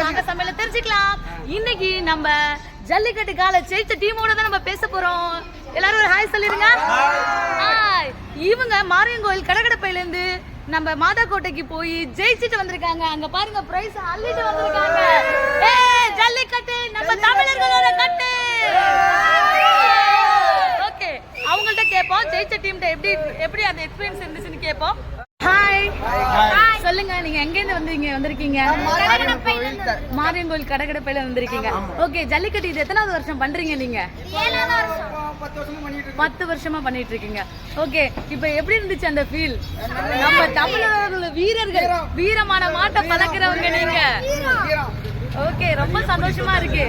வாங்க சமையல தெரிஞ்சுக்கலாம். இன்னைக்கு நம்ம ஜல்லிக்கட்டு கால ஜெயிச்ச டீமோட தான் நம்ம பேச போறோம். எல்லாரும் ஒரு ஹாய் சொல்லிருங்க. ஹாய். இவங்க மாரியங்கோயில் கடகடப்பையில இருந்து நம்ம மாதாக்கோட்டைக்கு போய் ஜெயிச்சிட்டு வந்திருக்காங்க. அங்க பாருங்க பிரைஸ் அள்ளிட்டு வந்திருக்காங்க. ஏய் ஜல்லிக்கட்டு நம்ம தமிழர்களோட கட்டு. ஓகே அவங்கள்ட்ட கேப்போம் ஜெயிச்ச டீம்ட்ட எப்படி அந்த எக்ஸ்பீரியன்ஸ் இருந்துச்சுன்னு கேப்போம். ஹாய் சொல்லுங்க, நீங்க எங்க இருந்து வந்திருக்கீங்க? மாரியங்கோயில் கடகடப்பையில வந்திருக்கீங்க. ஓகே ஜல்லிக்கட்டு இது எத்தனாவது வருஷம் பண்றீங்க நீங்க? 10 வருஷமா பண்ணிட்டு இருக்கீங்க. ஓகே இப்போ எப்படி இருந்துச்சு அந்த ஃபீல்? நம்ம தமிழர்கள் வீரர்கள் வீரமான மாட்டை பழக்கிறவங்க நீங்க. ஓகே ரொம்ப சந்தோஷமா இருக்கு.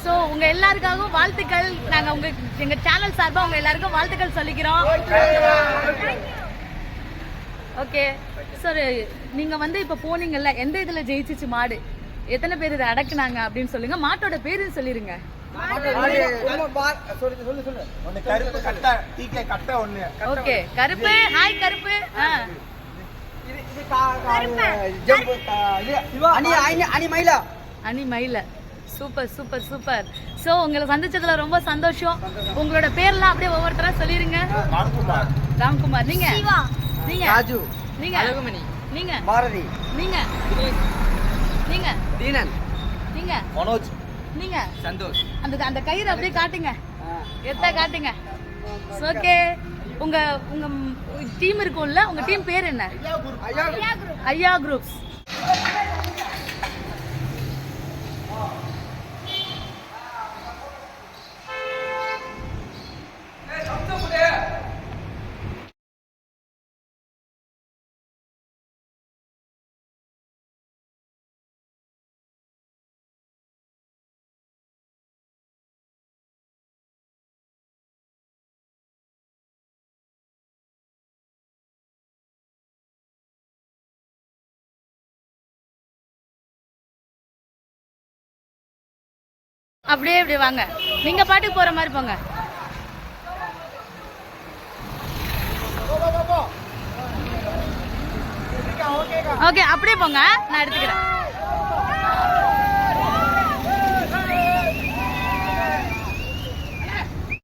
ஸோ உங்க எல்லாருக்காகவும் வாழ்த்துக்கள். நாங்க எங்க சேனல் சார்பா உங்க எல்லாருக்கும் வாழ்த்துக்கள் சொல்லிக்கிறோம். ஓகே சார், நீங்க இப்ப போனீங்கல்ல, எந்த இதுல ஜெயிச்சிச்சு மாடு, எத்தனை பேர் இதை அடக்குனாங்க அப்படின்னு சொல்லுங்க. மாட்டோட பேரு சொல்லிருங்க. ஓகே கருப்பு. ஹாய் கருப்பு. அணி மயில. Super super super. சோ உங்களை சந்திச்சதுல ரொம்ப சந்தோஷம். உங்களோட பேர்லாம் அப்படியே ஒவ்வொருத்தரா சொல்லிருங்க. ராம்குமார். நீங்க? நீங்க? ராஜு. நீங்க? அழகுமணி. நீங்க? பாரதி. நீங்க? நீங்க? தீனன். நீங்க? மனோஜ். நீங்க? சந்தோஷ். அந்த கயிறு அப்படியே காட்டுங்க. காட்டுங்க. ஓகே உங்க டீம் இருக்கும்ல, உங்க டீம் பேர் என்ன? ஐயா குரூப்ஸ். அப்படியே வாங்க, நீங்க பாட்டுக்கு போற மாதிரி போங்க. ஓகே அப்படியே போங்க, நான் எடுத்துக்கிறேன்.